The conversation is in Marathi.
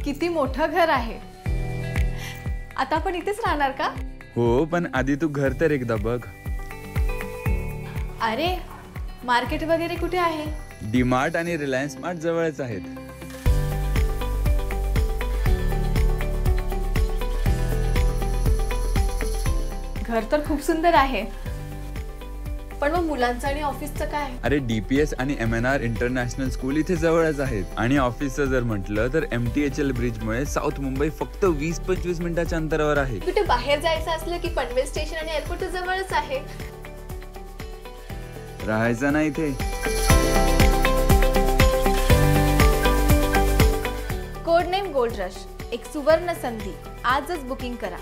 किती मोठं घर आहे. आता आपण इथेच राहणार का? हो, पण आधी तू घर तर एकदा बघ. अरे मार्केट वगैरे कुठे आहे? डीमार्ट आणि रिलायन्स स्मार्ट जवळच आहेत. घर तर खूप सुंदर आहे, पण मग मुलांचं आणि ऑफिसचं काय? अरे DPS आणि MNR इंटरनॅशनल स्कूल इथे जवळच आहेत. आणि ऑफिसचं जर म्हटलं तर MTHL ब्रिजमुळे साऊथ मुंबई फक्त 20-25 मिनिटाच्या अंतरावर आहे. कुठे बाहेर जायचं असलं की पनवेल स्टेशन आणि एअरपोर्ट जवळच आहे. राहायचं ना इथे. कोड नेम गोल्ड रश, एक सुवर्ण संधी. आजच बुकिंग करा.